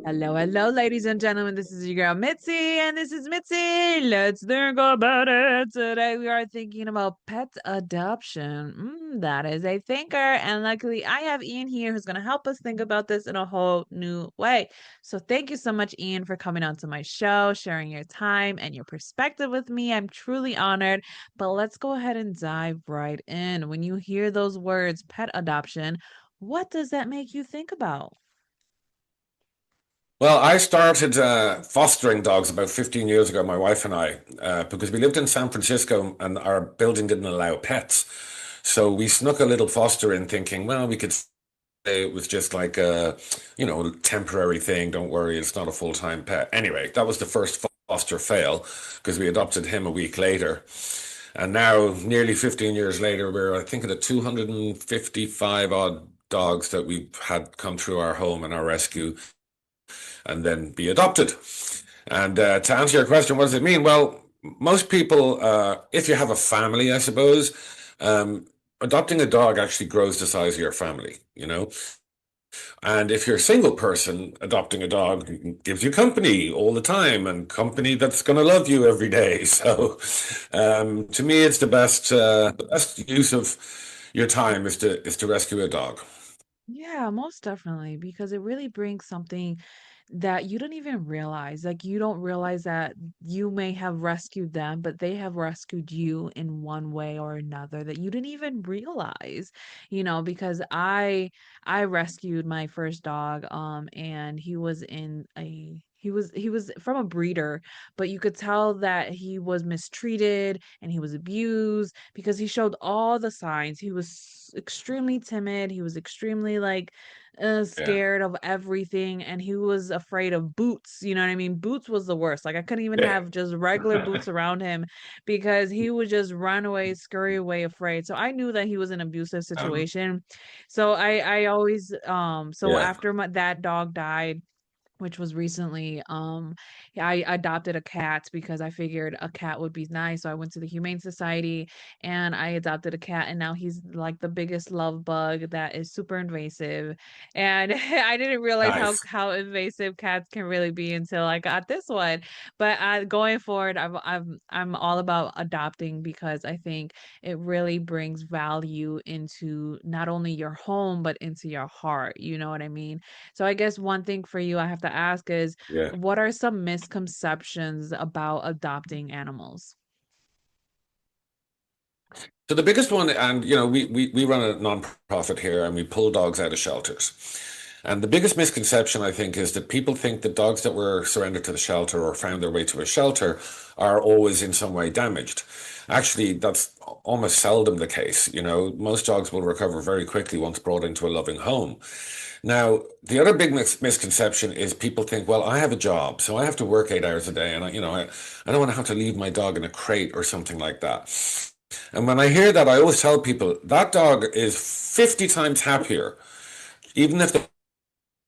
Hello, hello, ladies and gentlemen. This is your girl Mitzi, and this is Mitzi. Let's think about it. Today we are thinking about pet adoption. That is a thinker, and luckily I have Ian here who's going to help us think about this in a whole new way. So thank you so much, Ian, for coming onto my show, sharing your time and your perspective with me. I'm truly honored. But let's go ahead and dive right in. When you hear those words, pet adoption, what does that make you think about? Well, I started fostering dogs about 15 years ago, my wife and I, because we lived in San Francisco and our building didn't allow pets. So we snuck a little foster in thinking, well, we could say it was just like a, temporary thing. Don't worry, it's not a full-time pet. Anyway, that was the first foster fail because we adopted him a week later. And now, nearly 15 years later, we're, I think, at 255 odd dogs that we've had come through our home and our rescue and then be adopted. And to answer your question, what does it mean? Well, most people, if you have a family, I suppose, adopting a dog actually grows the size of your family, you know? And if you're a single person, adopting a dog gives you company all the time and company that's going to love you every day. So to me, it's the best use of your time is to rescue a dog. Yeah, most definitely, because it really brings something that you don't even realize. Like, you don't realize that you may have rescued them, but they have rescued you in one way or another that you didn't even realize, because I rescued my first dog, and he was from a breeder, but you could tell that he was mistreated and he was abused because he showed all the signs. He was extremely timid. He was extremely Yeah. scared of everything, and he was afraid of boots. You know what I mean? Boots was the worst. Like, I couldn't even Yeah. have just regular boots around him because he would just run away, scurry away afraid. So I knew that he was in an abusive Um, situation. So I always so yeah. after that dog died, which was recently. I adopted a cat because I figured a cat would be nice. So I went to the Humane Society and I adopted a cat, and now he's like the biggest love bug that is super invasive. And I didn't realize how Nice. how invasive cats can really be until I got this one. But going forward, I'm all about adopting because I think it really brings value into not only your home but into your heart. You know what I mean? So I guess one thing for you I have to ask is, Yeah. what are some misconceptions about adopting animals? So the biggest one, and we run a non-profit here, and we pull dogs out of shelters. And the biggest misconception, I think, is that people think that dogs that were surrendered to the shelter or found their way to a shelter are always in some way damaged. Actually, that's almost seldom the case. Most dogs will recover very quickly once brought into a loving home. Now, the other big misconception is people think, well, I have a job, so I have to work 8 hours a day, and I don't want to have to leave my dog in a crate or something like that. And when I hear that, I always tell people that dog is 50 times happier, even if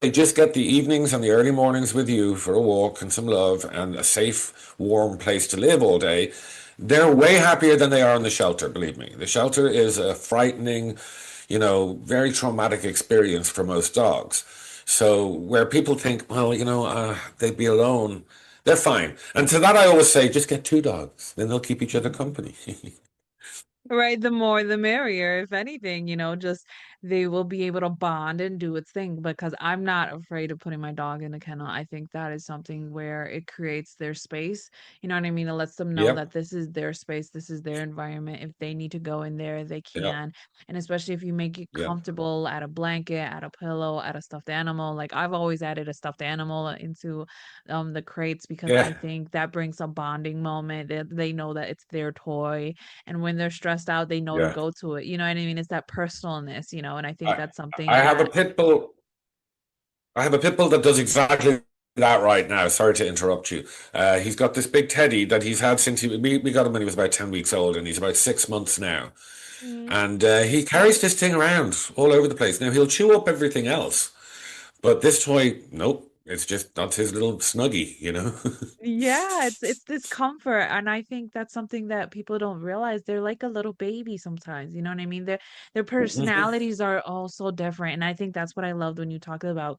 they just get the evenings and the early mornings with you for a walk and some love and a safe, warm place to live all day. They're way happier than they are in the shelter, believe me. The shelter is a frightening, very traumatic experience for most dogs. So where people think, well, they'd be alone, they're fine. And to that, I always say, just get two dogs, then they'll keep each other company. Right, the more the merrier. If anything, just they will be able to bond and do its thing because I'm not afraid of putting my dog in a kennel. I think that is something where it creates their space. You know what I mean? It lets them know Yep. that this is their space, this is their environment. If they need to go in there, they Yep. can. And especially if you make it Yep. comfortable, at a blanket, at a pillow, at a stuffed animal. Like, I've always added a stuffed animal into the crates because I Yeah. think that brings a bonding moment. They know that it's their toy, and when they're stressed out, they know to Yeah. go to it. You know what I mean? It's that personalness, and I think I that's something I have a that. pit bull. I have a pit bull that does exactly that right now. Sorry to interrupt you. He's got this big teddy that he's had since we got him when he was about 10 weeks old, and he's about 6 months now. Mm. And he carries this thing around all over the place. Now he'll chew up everything else, but this toy, nope. It's just that's his little snuggie. Yeah, it's this comfort, and I think that's something that people don't realize. They're like a little baby sometimes, you know what I mean? Their Mhm. personalities are all so different, and I think that's what I loved when you talked about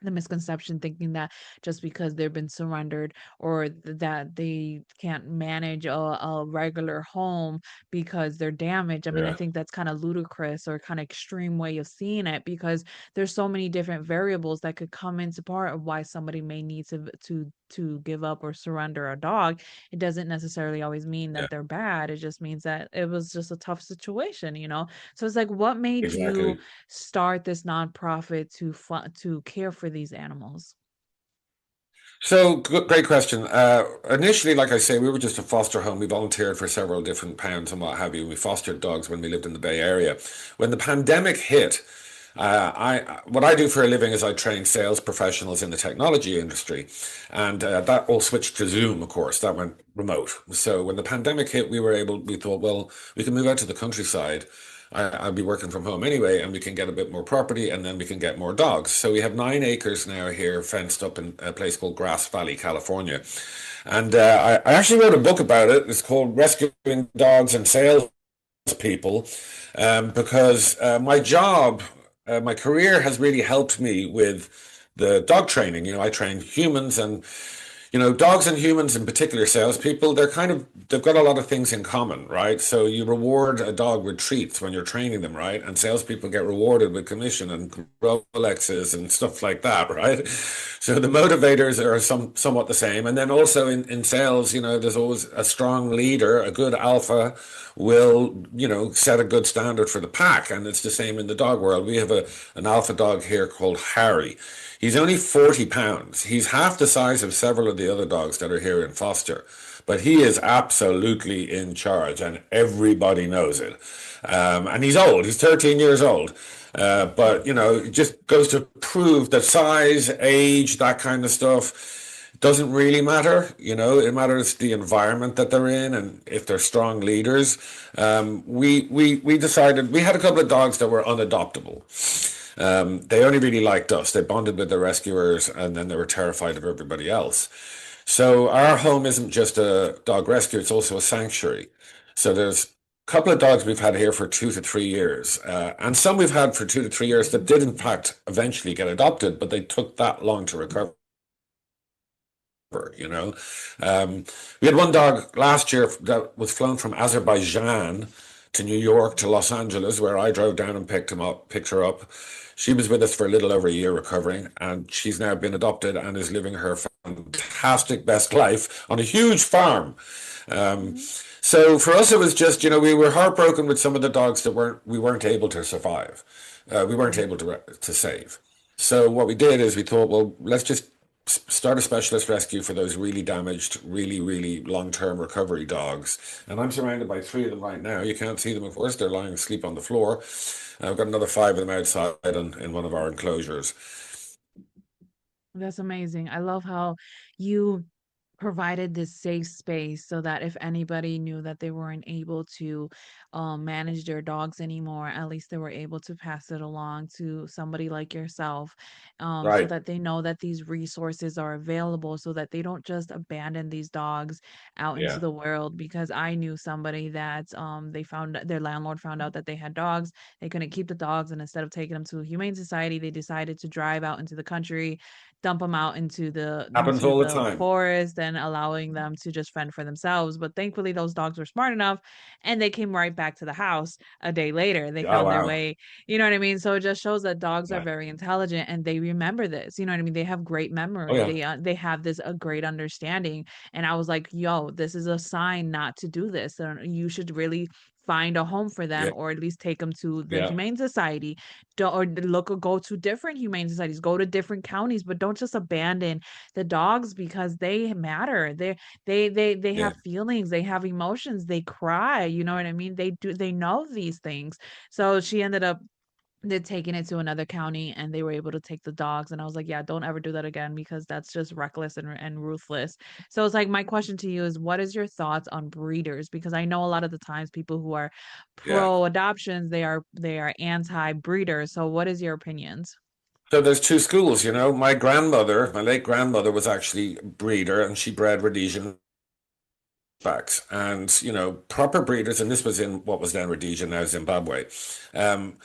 the misconception thinking that just because they've been surrendered or that they can't manage a regular home because they're damaged. I mean, I Yeah, think that's kind of ludicrous or kind of extreme way of seeing it because there's so many different variables that could come into part of why somebody may need to give up or surrender a dog. It doesn't necessarily always mean yeah, that they're bad. It just means that it was just a tough situation, you know? So it's like, what made you exactly. start this nonprofit to care for these animals? So, great question. Initially, like I say, we were just a foster home. We volunteered for several different pounds and what have you. We fostered dogs when we lived in the Bay Area. When the pandemic hit, I what I do for a living is I train sales professionals in the technology industry, and that all switched to Zoom. Of course, that went remote. So when the pandemic hit, we thought, well, we can move out to the countryside. I'll be working from home anyway, and we can get a bit more property, and then we can get more dogs. So we have 9 acres now here, fenced up in a place called Grass Valley, California. And I actually wrote a book about it. It's called Rescuing Dogs and Sales People, because my career has really helped me with the dog training. I train humans and dogs and humans, in particular salespeople, they've got a lot of things in common, right? So you reward a dog with treats when you're training them, right? And salespeople get rewarded with commission and Rolexes and stuff like that, right? So the motivators are somewhat the same. And then also in sales, there's always a strong leader, a good alpha will, set a good standard for the pack. And it's the same in the dog world. We have an alpha dog here called Harry. He's only 40 pounds. He's half the size of several of the other dogs that are here in foster, but he is absolutely in charge and everybody knows it. And he's old, he's 13 years old. But, it just goes to prove that size, age, that kind of stuff doesn't really matter. It matters the environment that they're in and if they're strong leaders. We decided we had a couple of dogs that were unadoptable. They only really liked us. They bonded with the rescuers and then they were terrified of everybody else. So our home isn't just a dog rescue, it's also a sanctuary. So there's a couple of dogs we've had here for 2 to 3 years, and some we've had for 2 to 3 years that did in fact eventually get adopted, but they took that long to recover. You know, um, we had one dog last year that was flown from Azerbaijan to New York to Los Angeles, where I drove down and picked her up. She was with us for a little over a year recovering, and she's now been adopted and is living her fantastic best life on a huge farm. Um, Mhm. so for us, it was just, we were heartbroken with some of the dogs that we weren't able to survive. We weren't Mhm. able to save. So what we did is we thought, well, let's just start a specialist rescue for those really damaged, really, really long-term recovery dogs. And I'm surrounded by 3 of them right now. You can't see them, of course. They're lying asleep on the floor. I've got another 5 of them outside in one of our enclosures. That's amazing. I love how you provided this safe space so that if anybody knew that they weren't able to manage their dogs anymore, at least they were able to pass it along to somebody like yourself, so Right. that they know that these resources are available so that they don't just abandon these dogs out into Yeah. the world. Because I knew somebody that they found their landlord found out that they had dogs. They couldn't keep the dogs, and instead of taking them to a humane society, they decided to drive out into the country, dump them out Happens into all the the time. forest and allowing them to just fend for themselves. But thankfully those dogs were smart enough and they came right back to the house a day later. They Oh, found their wow. way, you know what I mean? So it just shows that dogs are Yeah. very intelligent and they remember this. You know what I mean? They have great Oh, memory. yeah. They have this a great understanding. And I was like, yo, this is a sign not to do this. And you should really find a home for Yeah. them or at least take them to the Yeah. humane society. Or look or go to different humane societies, go to different counties, but don't just abandon the dogs because they matter. They Yeah. have feelings, they have emotions, they cry, you know what I mean? They know these things. So she ended up taking it to another county and they were able to take the dogs, and I was like, yeah, don't ever do that again because that's just reckless and ruthless. So it's like, my question to you is, what is your thoughts on breeders? Because I know a lot of the times people who are Yeah. pro adoptions, they are anti breeders. So what is your opinions? So there's two schools, my late grandmother was actually a breeder and she bred Rhodesian backs. And, proper breeders, and this was in what was then Rhodesia, now Zimbabwe. Um,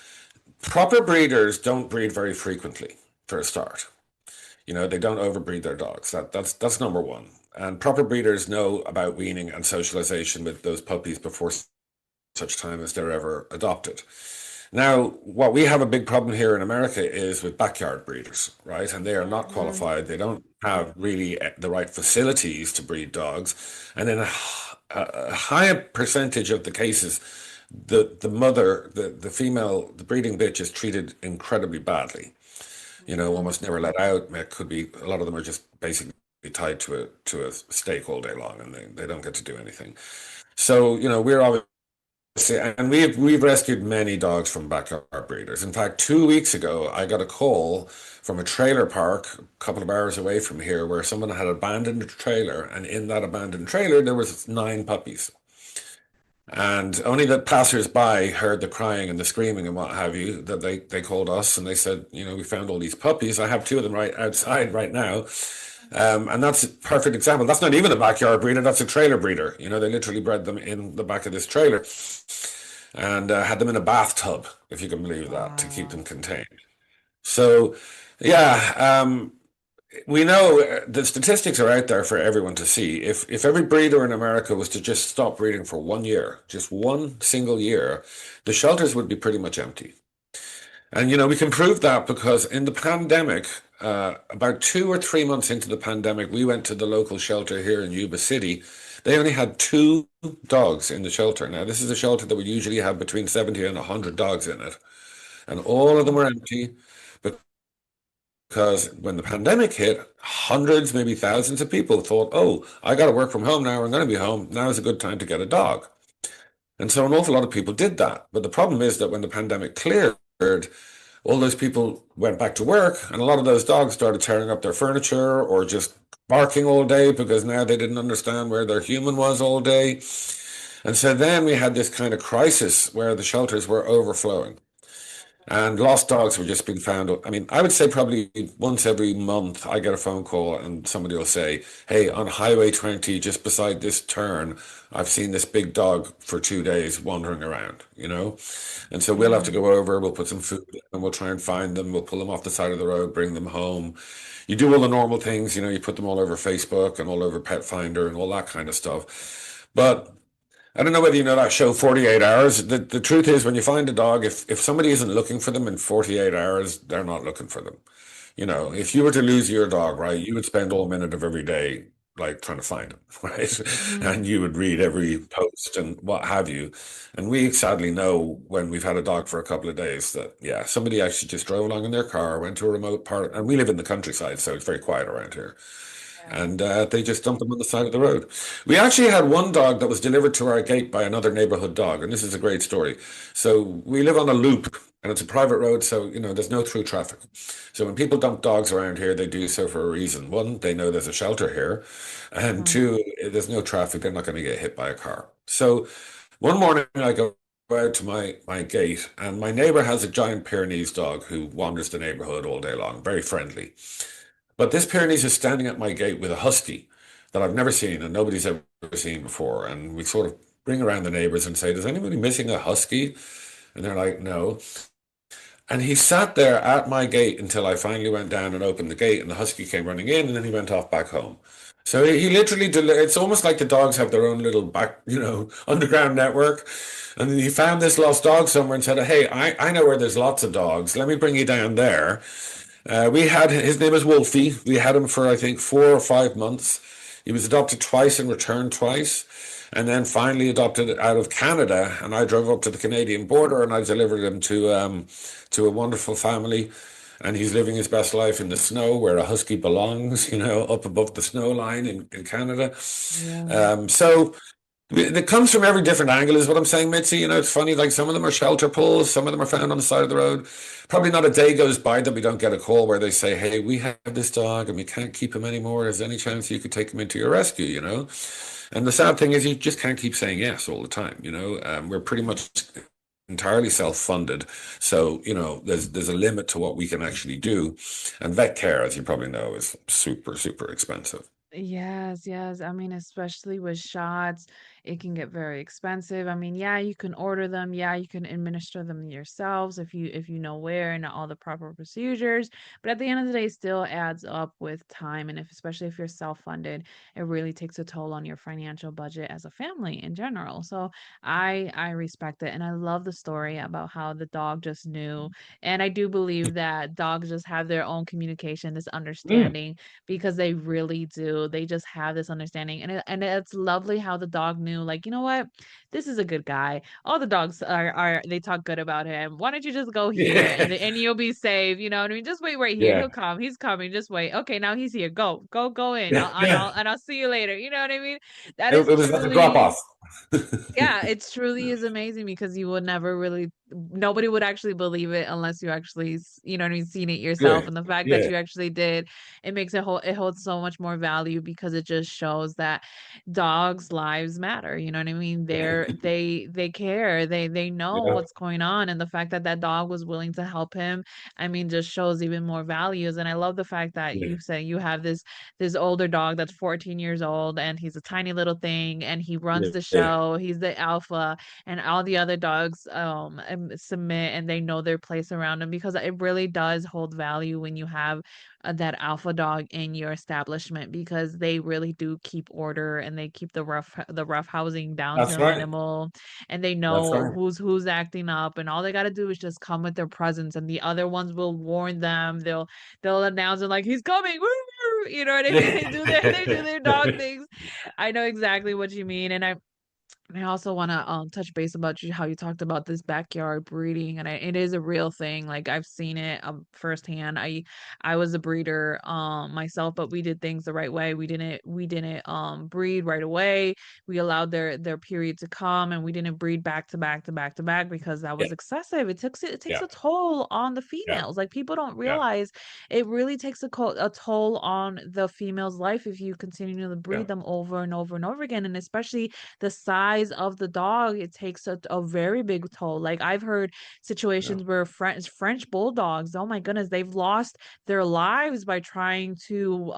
Proper breeders don't breed very frequently, for a start. They don't overbreed their dogs. That's number one. And proper breeders know about weaning and socialization with those puppies before such time as they're ever adopted. Now, what we have a big problem here in America is with backyard breeders, right? And they are not Mm-hmm. qualified. They don't have really the right facilities to breed dogs. And in a high percentage of the cases, the mother, the female, the breeding bitch is treated incredibly badly. Mm-hmm. Almost never let out. It could be a lot of them are just basically tied to a stake all day long, and they don't get to do anything. So, we're obviously, and we've rescued many dogs from backyard breeders. In fact, 2 weeks ago, I got a call from a trailer park a couple of hours away from here, where someone had abandoned a trailer, and in that abandoned trailer there was 9 puppies. And only the passers-by heard the crying and the screaming and what have you, that they called us and they said, we found all these puppies. I have two of them right outside right now. And that's a perfect example. That's not even a backyard breeder, that's a trailer breeder. They literally bred them in the back of this trailer and had them in a bathtub, if you can believe that, to keep them Wow. contained. So, yeah, we know the statistics are out there for everyone to see. If every breeder in America was to just stop breeding for 1 year, just one single year, the shelters would be pretty much empty. And we can prove that because in the pandemic, about 2 or 3 months into the pandemic, we went to the local shelter here in Yuba City. They only had 2 dogs in the shelter. Now, this is a shelter that would usually have between 70 and 100 dogs in it. And all of them Wow. were empty because when the pandemic hit, hundreds, maybe thousands of people thought, oh, I got to work from home now. I'm going to be home. Now is a good time to get a dog. And so an awful lot of people did that. But the problem is that when the pandemic cleared, all those people went back to work, and a lot of those dogs started tearing up their furniture or just barking all day because now they didn't understand where their human was all day. And so then we had this kind of crisis where the shelters were overflowing. And lost dogs were just being found. I mean, I would say probably once every month I get a phone call and somebody will say, hey, on Highway 20, just beside this turn, I've seen this big dog for 2 days wandering around. And so we'll have to Mm-hmm. go over, we'll put some food and we'll try and find them. We'll pull them off the side of the road, bring them home. You do all the normal things, you put them all over Facebook and all over Pet Finder and all that kind of stuff. But I don't know whether you know that show 48 Hours. The truth is, when you find a dog, if somebody isn't looking for them in 48 hours, they're not looking for them. If you were to lose your dog, right, you would spend all minute of every day like trying to find him, right? Mm-hmm. And you would read every post and what have you. And we sadly know when we've had a dog for a couple of days that, yeah, somebody actually just drove along in their car, went to a remote part, and we live in the countryside, so it's very quiet around here Yeah. and they just dumped them on the side of the road. We actually had one dog that was delivered to our gate by another neighborhood dog, and this is a great story. So we live on a loop, and it's a private road, so there's no through traffic. So when people dump dogs around here, they do so for a reason. One, they know there's a shelter here, and Mm-hmm. two, there's no traffic. They're not going to get hit by a car. So one morning, I go out to my gate, and my neighbor has a giant Pyrenees dog who wanders the neighborhood all day long, very friendly. But this Pyrenees is standing at my gate with a husky that I've never seen and nobody's ever seen before. And we sort of bring around the neighbors and say, "Does anybody missing a husky?" And they're like, "No." And he sat there at my gate until I finally went down and opened the gate, and the husky came running in, and then he went off back home. So he literally, it's almost like the dogs have their own little back, underground network. And he found this lost dog somewhere and said, "Hey, I know where there's lots of dogs. Let me bring you down there." We had his name is Wolfie. We had him for I think 4 or 5 months. He was adopted twice and returned twice, and then finally adopted out of Canada. And I drove up to the Canadian border and I delivered him to a wonderful family. And he's living his best life in the snow where a husky belongs, up above the snow line in Canada. Yeah. So it comes from every different angle, is what I'm saying, Mitzi. It's funny, like some of them are shelter pulls, some of them are found on the side of the road. Probably not a day goes by that we don't get a call where they say, hey, we have this dog and we can't keep him anymore. Is there any chance you could take him into your rescue? And the sad thing is, you just can't keep saying yes all the time. We're pretty much entirely self-funded. So, there's a limit to what we can actually do. And vet care, as you probably know, is super, super expensive. Yes, yes. I mean, especially with shots, it can get very expensive. I mean, yeah, you can order them. Yeah, you can administer them yourselves if you know where and all the proper procedures. But at the end of the day, it still adds up with time. And if especially if you're self-funded, it really takes a toll on your financial budget as a family in general. So I respect it. And I love the story about how the dog just knew. And I do believe that dogs just have their own communication, this Mm. understanding, because they really do. They just have this understanding. And it's lovely how the dog knew, like, you know what? This is a good guy. All the dogs are they talk good about him. Why don't you just go here Yeah. and you'll be safe, you know what I mean? Just wait right here. Yeah. He'll come. He's coming. Just wait. Okay, now he's here. Go in. Yeah. Yeah. I'll see you later. You know what I mean? That It is was like a drop truly, off. yeah, it truly is amazing because you would never really, nobody would actually believe it unless you actually, you know what I mean, seen it yourself. Yeah. And the fact that Yeah. you actually did, it makes it holds so much more value because it just shows that dogs' lives matter. You know what I mean? They care. They know Yeah. what's going on, and the fact that that dog was willing to help him, I mean, just shows even more values. And I love the fact that Yeah. you say you have this older dog that's 14 years old and he's a tiny little thing and he runs Yeah. the Yeah. show. He's the alpha and all the other dogs submit and they know their place around him because it really does hold value when you have that alpha dog in your establishment because they really do keep order and they keep the rough housing down to That's a right. minimal and they That's know right. who's acting up and all they got to do is just come with their presence and the other ones will warn them. They'll announce it like he's coming. Woo! You know what I mean? They do their dog things. I know exactly what you mean, and I also want to touch base about you how you talked about this backyard breeding and it is a real thing. Like I've seen it firsthand. I was a breeder myself, but we did things the right way. We didn't breed right away. We allowed their period to come and we didn't breed back to back to back to back because that Yeah. was excessive. It takes Yeah. a toll on the Yeah. females. Like people don't Yeah. realize it really takes a toll on the female's life if you continue to Yeah. breed them over and over and over again and especially the size of the dog, it takes a very big toll. Like I've heard Yeah. situations where French bulldogs, oh my goodness, they've lost their lives by trying to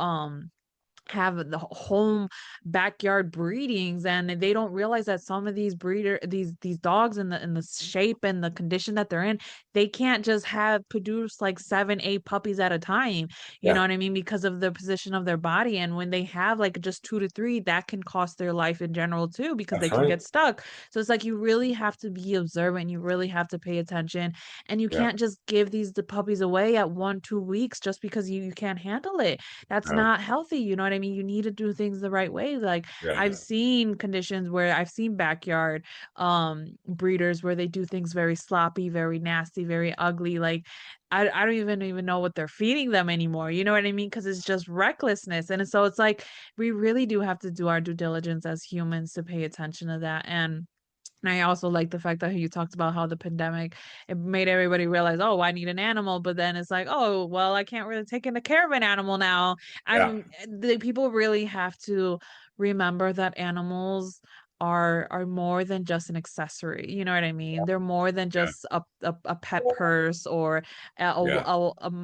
have the home backyard breedings and they don't realize that some of these dogs in the shape and the condition that they're in they can't just have produce like 7 8 puppies at a time, you know Yeah. what I mean, because of the position of their body and when they have like just 2 to 3 that can cost their life in general too because they That's can right. get stuck. So it's like you really have to be observant, you really have to pay attention and you Yeah. can't just give the puppies away at 1 2 weeks just because you can't handle it. That's No. not healthy. You know what I mean? You need to do things the right way. Like Yeah. I've seen conditions where I've seen backyard breeders where they do things very sloppy, very nasty, very ugly. Like I don't even know what they're feeding them anymore. You know what I mean? Because it's just recklessness. And so it's like we really do have to do our due diligence as humans to pay attention to that. And I also like the fact that you talked about how the pandemic it made everybody realize, oh, I need an animal, but then it's like, oh, well, I can't really take into care of an animal now. Yeah. The people really have to remember that animals are more than just an accessory. You know what I mean? They're more than Yeah. just a pet purse or Yeah.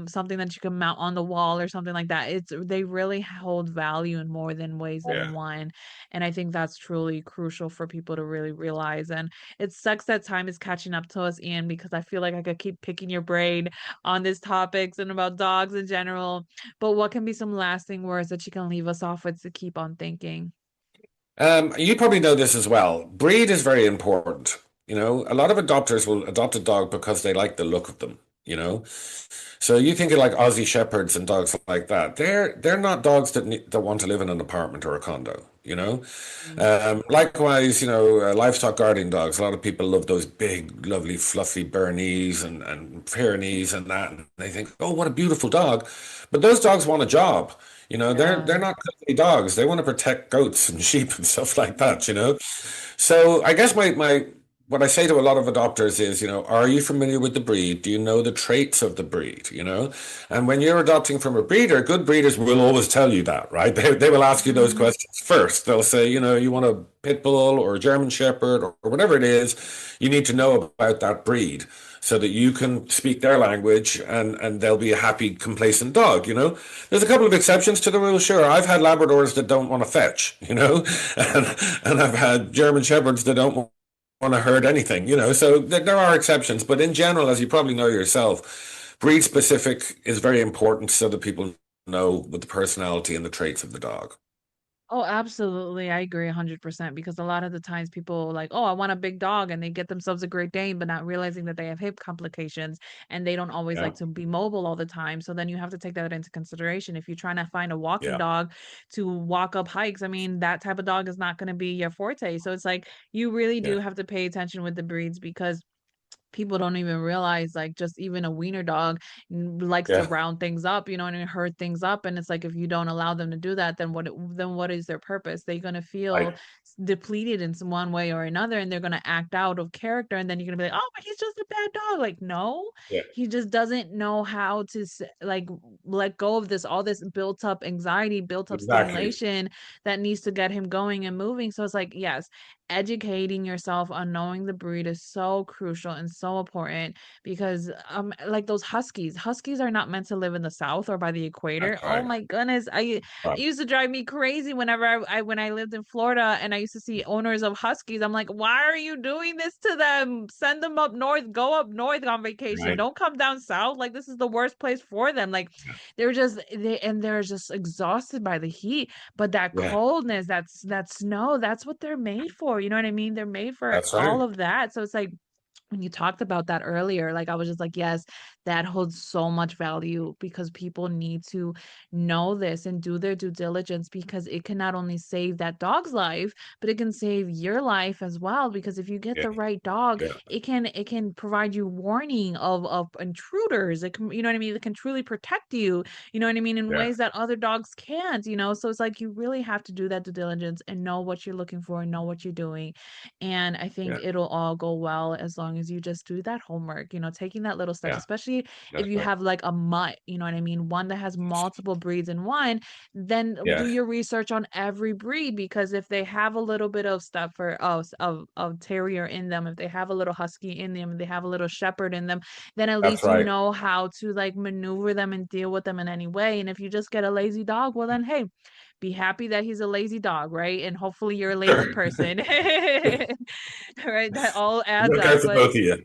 something that you can mount on the wall or something like that. It's they really hold value in more than ways than Yeah. one. And I think that's truly crucial for people to really realize. And it sucks that time is catching up to us, Ian, because I feel like I could keep picking your brain on these topics and about dogs in general. But what can be some lasting words that you can leave us off with to keep on thinking? You probably know this as well. Breed is very important. A lot of adopters will adopt a dog because they like the look of them, you know. So you think of like Aussie Shepherds and dogs like that. They're not dogs that want to live in an apartment or a condo, you know. Mm. Likewise, livestock guarding dogs. A lot of people love those big, lovely, fluffy Bernese and Pyrenees and that. And they think, oh, what a beautiful dog. But those dogs want a job. They're Yeah. not company dogs. They want to protect goats and sheep and stuff like that. So I guess my what I say to a lot of adopters is, are you familiar with the breed? Do you know the traits of the breed? And when you're adopting from a breeder, good breeders will always tell you that, right? They will ask you those Mhm. questions first. They'll say, you want a pit bull or a German Shepherd or whatever it is, you need to know about that breed so that you can speak their language and they'll be a happy, complacent dog, you know? There's a couple of exceptions to the rule, sure. I've had Labradors that don't want to fetch, you know, and I've had German Shepherds that don't want to herd anything, you know. So there are exceptions, but in general, as you probably know yourself, breed specific is very important so that people know with the personality and the traits of the dog. Oh, absolutely. I agree 100% because a lot of the times people like, oh, I want a big dog and they get themselves a Great Dane, but not realizing that they have hip complications and they don't always Yeah, like to be mobile all the time. So then you have to take that into consideration. If you're trying to find a walking yeah, dog to walk up hikes, I mean, that type of dog is not going to be your forte. So it's like you really yeah, do have to pay attention with the breeds because people don't even realize like just even a wiener dog likes to yeah. round things up, you know, and herd things up. And it's like if you don't allow them to do that, then what is their purpose? They're gonna feel Right. depleted in some one way or another, and they're gonna act out of character. And then you're gonna be like, oh, but he's just a bad dog. Like, no, Yeah, he just doesn't know how to like let go of this all this built up anxiety, built up exactly. stimulation that needs to get him going and moving. So it's like, yes, educating yourself on knowing the breed is so crucial and so important because like those huskies are not meant to live in the south or by the equator. That's Oh right. my goodness, it Right. used to drive me crazy whenever I when I lived in Florida and I used to see owners of huskies. I'm like, why are you doing this to them? Send them up north, go up north on vacation, Right. don't come down south. Like, this is the worst place for them. Like, Yeah. they're just exhausted by the heat, but that Yeah. coldness, that snow, that's what they're made for. You know what I mean? They're made for That's all right. of that. So it's like when you talked about that earlier, like I was just like, yes, that holds so much value because people need to know this and do their due diligence because it can not only save that dog's life, but it can save your life as well. Because if you get Yeah. the right dog, Yeah. it can provide you warning of intruders. It can, you know what I mean? It can truly protect you, you know what I mean, in Yeah. ways that other dogs can't, you know. So it's like you really have to do that due diligence and know what you're looking for and know what you're doing. And I think Yeah. it'll all go well as long as you just do that homework, you know, taking that little steps, Yeah. especially if That's you right. have like a mutt, you know what I mean? One that has multiple breeds in one, then do Yeah. your research on every breed because if they have a little bit of stuff for of terrier in them, if they have a little husky in them, if they have a little shepherd in them, then at That's least you right. know how to like maneuver them and deal with them in any way. And if you just get a lazy dog, well then hey, be happy that he's a lazy dog, right? And hopefully you're a lazy Sure. person. Right? That all adds Look up. out for But both of you.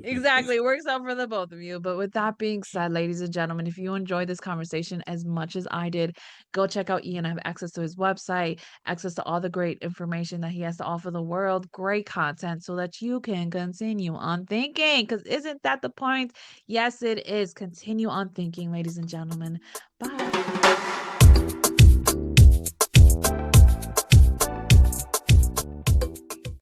exactly, it works out for the both of you. But with that being said, ladies and gentlemen, if you enjoyed this conversation as much as I did, go check out Ian. I have access to his website, access to all the great information that he has to offer the world, great content so that you can continue on thinking. Because isn't that the point? Yes, it is. Continue on thinking, ladies and gentlemen. Bye.